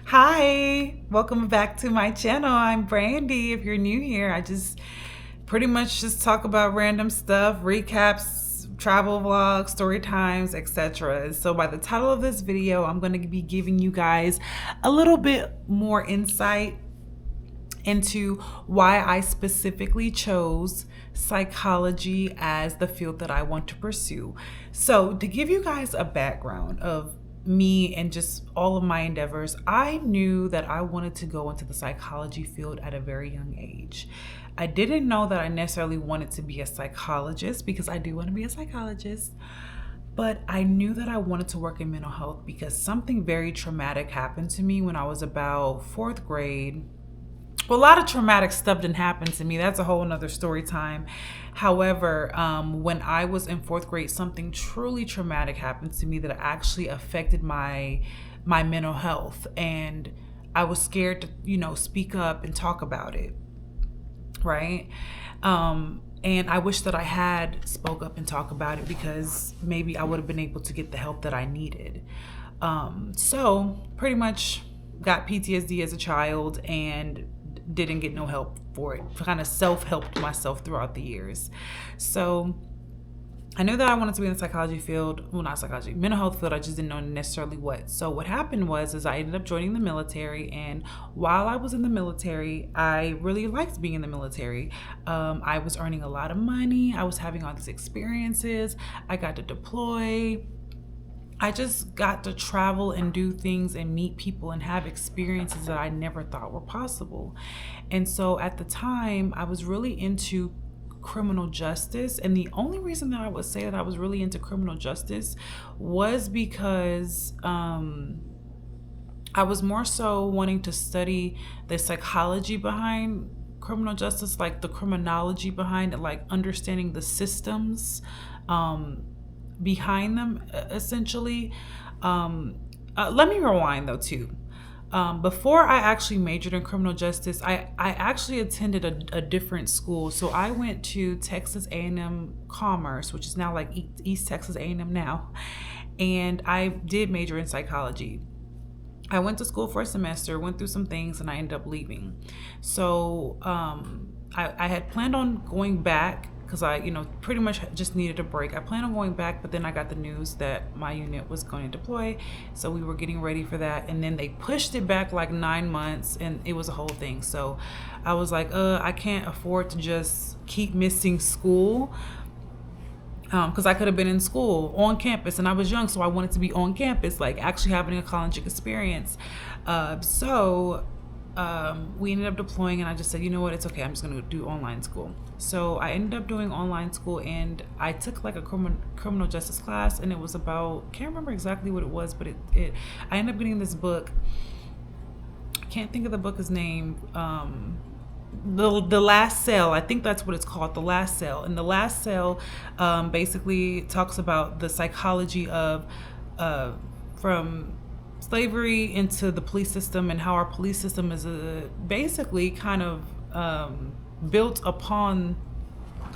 Hi, welcome back to my channel. I'm Brandy. If you're new here, I just pretty much just talk about random stuff, recaps, travel vlogs, story times, etc. So by the title of this video, I'm going to be giving you guys a little bit more insight into why I specifically chose psychology as the field that I want to pursue. So, to give you guys a background of me and just all of my endeavors, I knew that I wanted to go into the psychology field at a very young age. I didn't know that I necessarily wanted to be a psychologist because I do want to be a psychologist. But I knew that I wanted to work in mental health because something very traumatic happened to me when I was about fourth grade. Well, a lot of traumatic stuff didn't happen to me. That's a whole nother story time. However, when I was in fourth grade, something truly traumatic happened to me that actually affected my mental health, and I was scared to, speak up and talk about it, right? And I wish that I had spoke up and talk about it because maybe I would have been able to get the help that I needed. So pretty much got PTSD as a child and didn't get no help for it. Kind of self-helped myself throughout the years. So I knew that I wanted to be in the psychology field. Well, not psychology, mental health field. I just didn't know necessarily what. So what happened was I ended up joining the military. And while I was in the military, I really liked being in the military. I was earning a lot of money. I was having all these experiences. I got to deploy. I just got to travel and do things and meet people and have experiences that I never thought were possible. And so at the time, I was really into criminal justice. And the only reason that I would say that I was really into criminal justice was because I was more so wanting to study the psychology behind criminal justice, like the criminology behind it, like understanding the systems behind them, essentially. Let me rewind though too. Before I actually majored in criminal justice, I actually attended a different school. So I went to Texas A&M Commerce, which is now like East Texas A&M now, and I did major in psychology. I went to school for a semester, went through some things, and I ended up leaving. So I had planned on going back because I, pretty much just needed a break. I planned on going back, but then I got the news that my unit was going to deploy. So we were getting ready for that. And then they pushed it back like 9 months, and it was a whole thing. So I was like, I can't afford to just keep missing school. Because I could have been in school on campus, and I was young, so I wanted to be on campus, like actually having a college experience. So we ended up deploying, and I just said, you know what, it's okay, I'm just going to do online school. So I ended up doing online school, and I took like a criminal justice class, and it was about, can't remember exactly what it was, but I ended up getting this book. I can't think of the book's name. The Last Cell, I think that's what it's called, The Last Cell. And The Last Cell basically talks about the psychology of from slavery into the police system, and how our police system is basically kind of built upon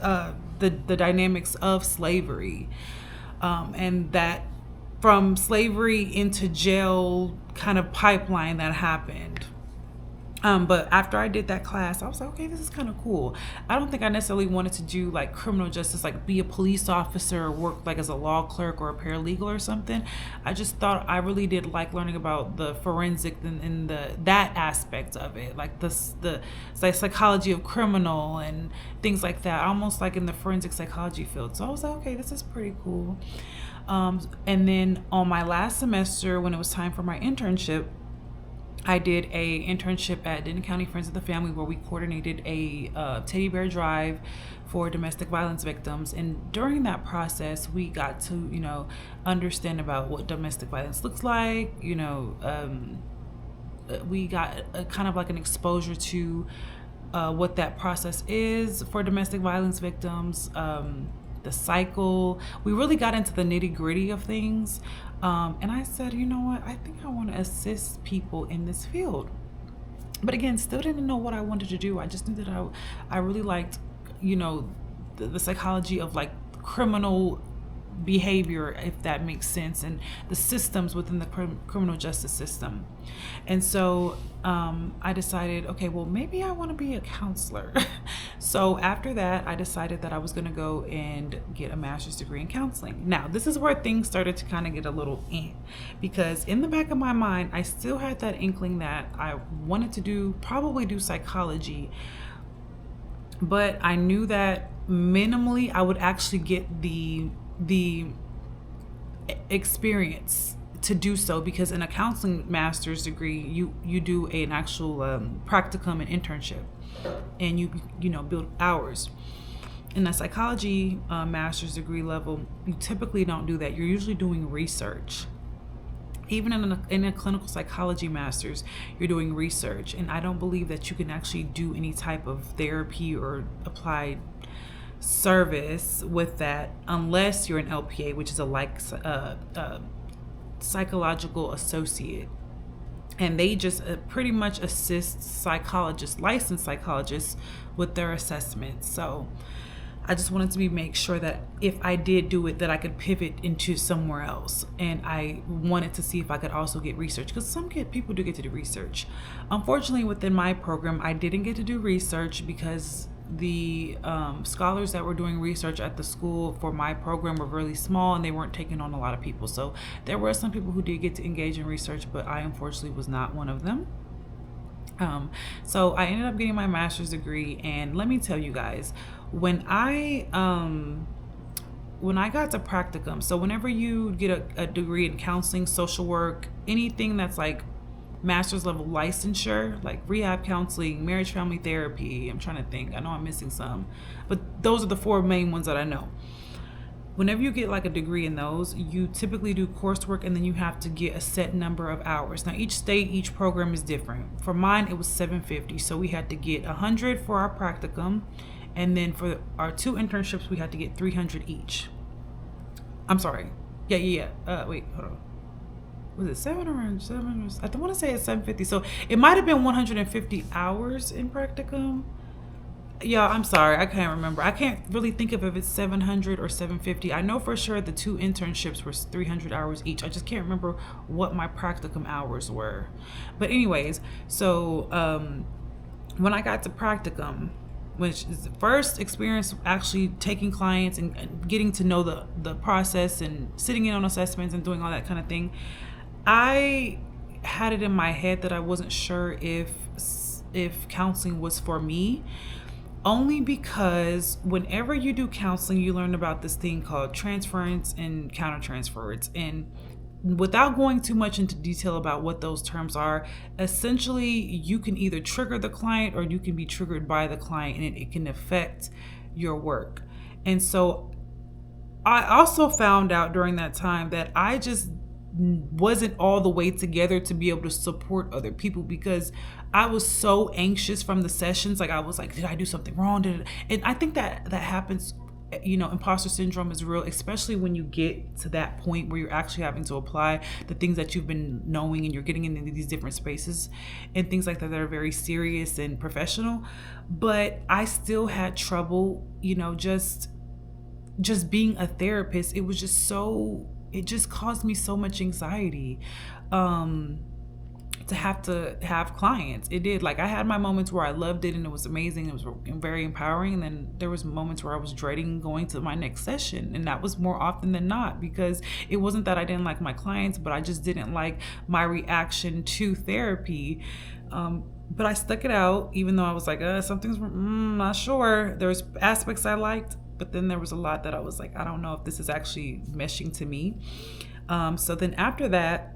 the dynamics of slavery, and that from slavery into jail kind of pipeline that happened. But after I did that class, I was like, okay, this is kind of cool. I don't think I necessarily wanted to do like criminal justice, like be a police officer or work like as a law clerk or a paralegal or something. I just thought I really did like learning about the forensic and that aspect of it, like the psychology of criminal and things like that, almost like in the forensic psychology field. So I was like, okay, this is pretty cool. And then on my last semester, when it was time for my internship, I did a internship at Denton County Friends of the Family, where we coordinated a teddy bear drive for domestic violence victims. And during that process, we got to, understand about what domestic violence looks like. We got kind of like an exposure to what that process is for domestic violence victims. The cycle. We really got into the nitty gritty of things. And I said, you know what? I think I want to assist people in this field. But again, still didn't know what I wanted to do. I just knew that I really liked, the psychology of like criminal behavior, if that makes sense, and the systems within the criminal justice system. And so I decided, okay, well, maybe I want to be a counselor. So after that, I decided that I was going to go and get a master's degree in counseling. Now, this is where things started to kind of get a little because in the back of my mind, I still had that inkling that I wanted to probably do psychology, but I knew that minimally I would actually get the experience to do so, because in a counseling master's degree you do an actual practicum and internship, and you know, build hours. In a psychology master's degree level, you typically don't do that. You're usually doing research. Even in a clinical psychology master's, you're doing research, and I don't believe that you can actually do any type of therapy or applied service with that unless you're an LPA, which is a psychological associate, and they just pretty much assist psychologists, licensed psychologists, with their assessments. So I just wanted to make sure that if I did do it, that I could pivot into somewhere else. And I wanted to see if I could also get research, because some people do get to do research. Unfortunately, within my program, I didn't get to do research because the scholars that were doing research at the school for my program were really small, and they weren't taking on a lot of people. So there were some people who did get to engage in research, but I unfortunately was not one of them. So I ended up getting my master's degree, and let me tell you guys, when I got to practicum, so whenever you get a degree in counseling, social work, anything that's like master's level licensure, like rehab counseling, marriage family therapy, I'm trying to think, I know I'm missing some, but those are the 4 main ones that I know. Whenever you get like a degree in those, you typically do coursework, and then you have to get a set number of hours. Now each state, each program is different. For mine, it was 750. So we had to get 100 for our practicum, and then for our 2 internships, we had to get 300 each. I'm sorry. Yeah. Wait, hold on. Was it 7 or 7? I want to say it's 750. So it might have been 150 hours in practicum. Yeah, I'm sorry, I can't remember. I can't really think of if it's 700 or 750. I know for sure the 2 internships were 300 hours each. I just can't remember what my practicum hours were. But anyways, so when I got to practicum, which is the first experience actually taking clients and getting to know the process and sitting in on assessments and doing all that kind of thing, I had it in my head that I wasn't sure if counseling was for me. Only because whenever you do counseling, you learn about this thing called transference and countertransference. And without going too much into detail about what those terms are, essentially you can either trigger the client or you can be triggered by the client, and it can affect your work. And so I also found out during that time that I just wasn't all the way together to be able to support other people, because I was so anxious from the sessions. Like I was like, did I do something wrong? And I think that happens, you know, imposter syndrome is real, especially when you get to that point where you're actually having to apply the things that you've been knowing, and you're getting into these different spaces and things like that are very serious and professional. But I still had trouble, you know, just being a therapist. It was just it just caused me so much anxiety to have clients. It did. Like I had my moments where I loved it and it was amazing. It was very empowering. And then there was moments where I was dreading going to my next session. And that was more often than not, because it wasn't that I didn't like my clients, but I just didn't like my reaction to therapy. But I stuck it out, even though I was like, something's not sure. There's aspects I liked, but then there was a lot that I was like, I don't know if this is actually meshing to me. So then after that,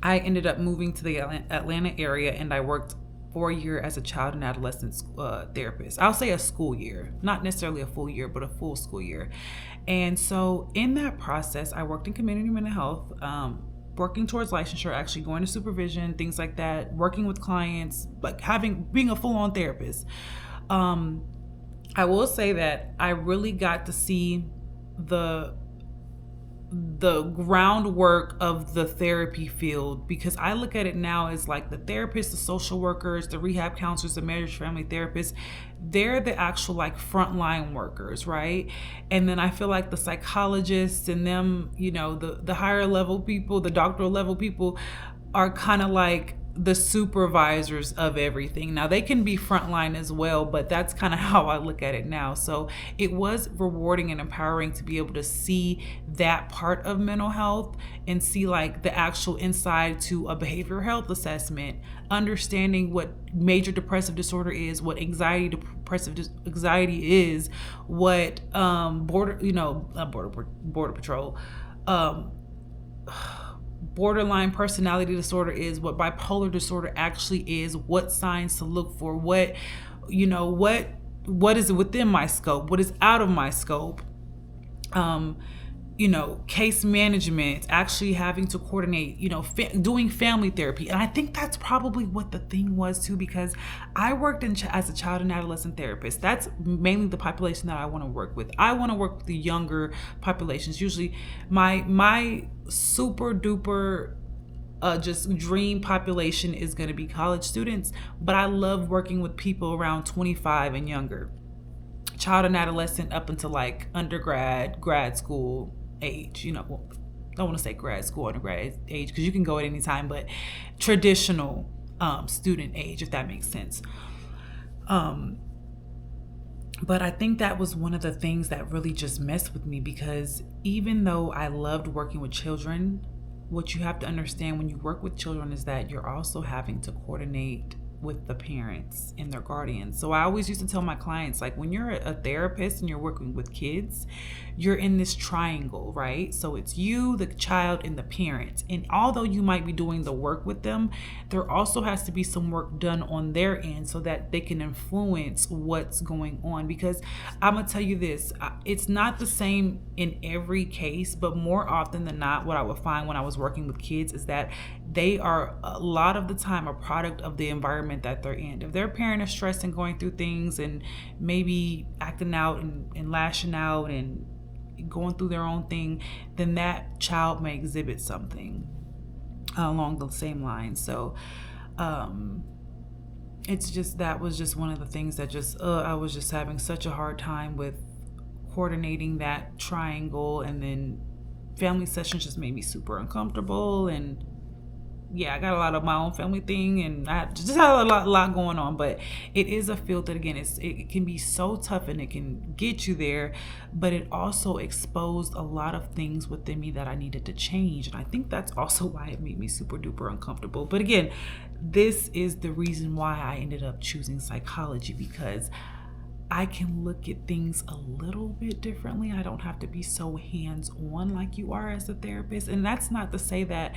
I ended up moving to the Atlanta area, and I worked for a year as a child and adolescent therapist. I'll say a school year, not necessarily a full year, but a full school year. And so in that process, I worked in community mental health, working towards licensure, actually going to supervision, things like that, working with clients, like being a full-on therapist. I will say that I really got to see the groundwork of the therapy field, because I look at it now as like the therapists, the social workers, the rehab counselors, the marriage family therapists, they're the actual like frontline workers, right? And then I feel like the psychologists and them, the higher level people, the doctoral level people are kind of like the supervisors of everything. Now they can be frontline as well, but that's kind of how I look at it now. So it was rewarding and empowering to be able to see that part of mental health and see like the actual inside to a behavioral health assessment, understanding what major depressive disorder is, what depressive anxiety is, what border patrol, borderline personality disorder is, what bipolar disorder actually is, what signs to look for, what is within my scope, what is out of my scope, case management, actually having to coordinate, doing family therapy. And I think that's probably what the thing was too, because I worked as a child and adolescent therapist. That's mainly the population that I want to work with. I want to work with the younger populations. Usually my super duper just dream population is going to be college students, but I love working with people around 25 and younger, child and adolescent up until like undergrad, grad school age. Well, I don't want to say grad school, undergrad age, because you can go at any time, but traditional student age, if that makes sense. But I think that was one of the things that really just messed with me, because even though I loved working with children, what you have to understand when you work with children is that you're also having to coordinate with the parents and their guardians. So I always used to tell my clients, like, when you're a therapist and you're working with kids, you're in this triangle, right? So it's you, the child, and the parent. And although you might be doing the work with them, there also has to be some work done on their end so that they can influence what's going on. Because I'm gonna tell you this, it's not the same in every case, but more often than not, what I would find when I was working with kids is that they are a lot of the time a product of the environment that they're in. If their parent is stressed and going through things and maybe acting out and lashing out and going through their own thing, then that child may exhibit something along the same lines. So it's just, that was just one of the things that just I was just having such a hard time with coordinating that triangle. And then family sessions just made me super uncomfortable. And yeah, I got a lot of my own family thing, and I just had a lot going on. But it is a field that, again, it can be so tough and it can get you there, but it also exposed a lot of things within me that I needed to change. And I think that's also why it made me super duper uncomfortable. But again, this is the reason why I ended up choosing psychology, because I can look at things a little bit differently. I don't have to be so hands-on like you are as a therapist. And that's not to say that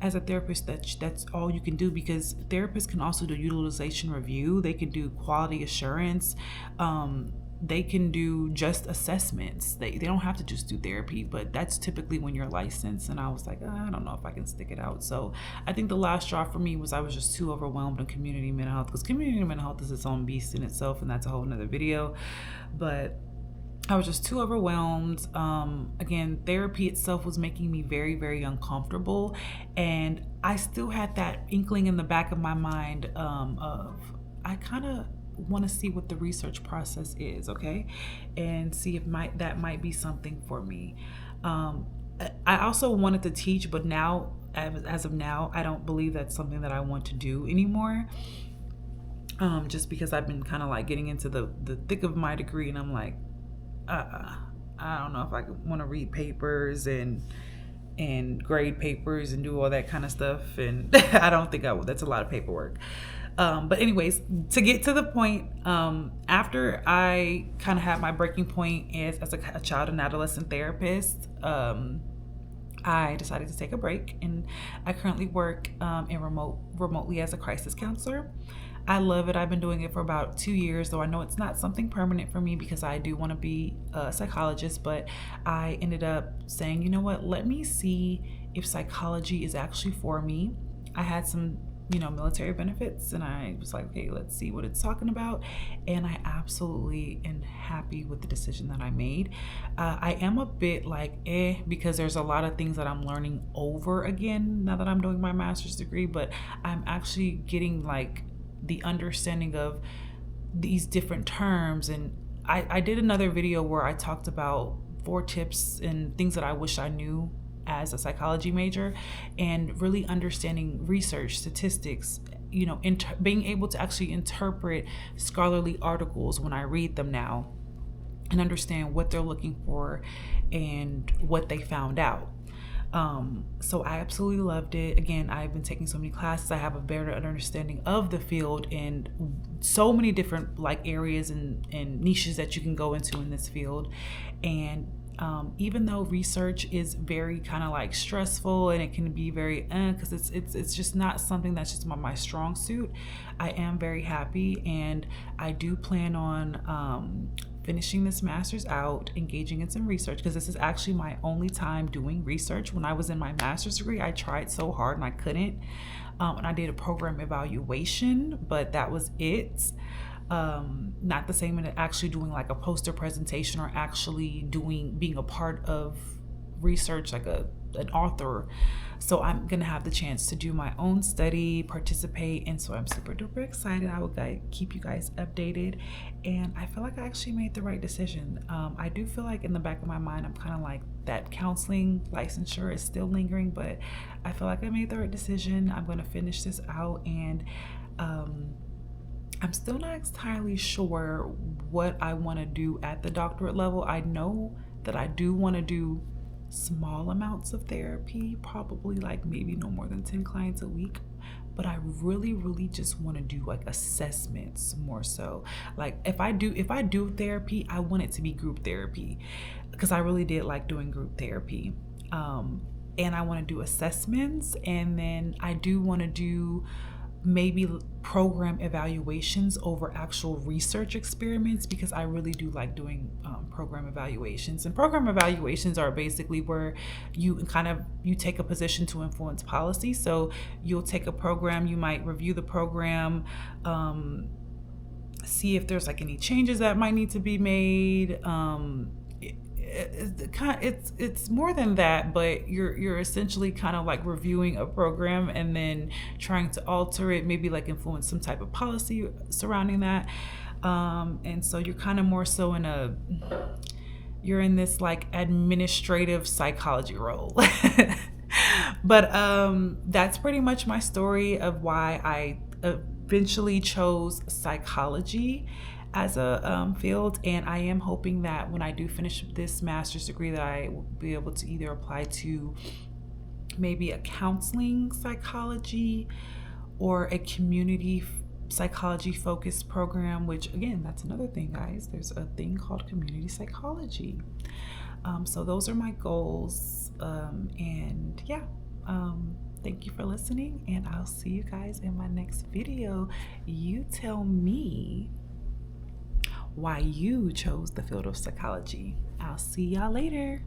as a therapist that's all you can do, because therapists can also do utilization review, they can do quality assurance, they can do just assessments. They don't have to just do therapy, but that's typically when you're licensed. And I was like, I don't know if I can stick it out. So I think the last straw for me was I was just too overwhelmed in community mental health, because community mental health is its own beast in itself, and that's a whole nother video. But I was just too overwhelmed. Again, therapy itself was making me very, very uncomfortable. And I still had that inkling in the back of my mind of, I kind of want to see what the research process is, okay? And see if that might be something for me. I also wanted to teach, but now, as of now, I don't believe that's something that I want to do anymore. Just because I've been kind of like getting into the thick of my degree, and I'm like, I don't know if I want to read papers and grade papers and do all that kind of stuff. And I don't think I will. That's a lot of paperwork. But anyways, to get to the point, after I kind of had my breaking point as a child and adolescent therapist, I decided to take a break, and I currently work remotely as a crisis counselor. I love it. I've been doing it for about 2 years, though I know it's not something permanent for me, because I do want to be a psychologist. But I ended up saying, you know what, let me see if psychology is actually for me. I had some military benefits, and I was like, okay, let's see what it's talking about. And I absolutely am happy with the decision that I made. I am a bit like because there's a lot of things that I'm learning over again now that I'm doing my master's degree, but I'm actually getting like the understanding of these different terms. And I did another video where I talked about 4 tips and things that I wish I knew as a psychology major, and really understanding research, statistics, being able to actually interpret scholarly articles when I read them now and understand what they're looking for and what they found out. So I absolutely loved it. Again, I've been taking so many classes. I have a better understanding of the field and so many different like areas and niches that you can go into in this field. And even though research is very kind of like stressful and it can be very because it's just not something that's just my strong suit, I am very happy, and I do plan on finishing this master's out, engaging in some research, because this is actually my only time doing research. When I was in my master's degree, I tried so hard and I couldn't, and I did a program evaluation, but that was it. Not the same in actually doing like a poster presentation or actually being a part of research like an author. So I'm gonna have the chance to do my own study, participate, and so I'm super duper excited. I will keep you guys updated, and I feel like I actually made the right decision. I do feel like in the back of my mind I'm kind of like that counseling licensure is still lingering, but I feel like I made the right decision. I'm gonna finish this out, and I'm still not entirely sure what I want to do at the doctorate level. I know that I do want to do small amounts of therapy, probably like maybe no more than 10 clients a week, but I really just want to do like assessments more so. Like if I do therapy, I want it to be group therapy, because I really did like doing group therapy. And I want to do assessments, and then I do want to do maybe program evaluations over actual research experiments, because I really do like doing program evaluations. And program evaluations are basically where you take a position to influence policy. So you'll take a program, you might review the program, see if there's like any changes that might need to be made. It's more than that, but you're essentially kind of like reviewing a program and then trying to alter it, maybe like influence some type of policy surrounding that. And so you're kind of more so you're in this like administrative psychology role. But that's pretty much my story of why I eventually chose psychology as a field. And I am hoping that when I do finish this master's degree, that I will be able to either apply to maybe a counseling psychology or a community psychology focused program, which again, that's another thing, guys. There's a thing called community psychology. So those are my goals. And yeah, thank you for listening, and I'll see you guys in my next video. You tell me why you chose the field of psychology. I'll see y'all later.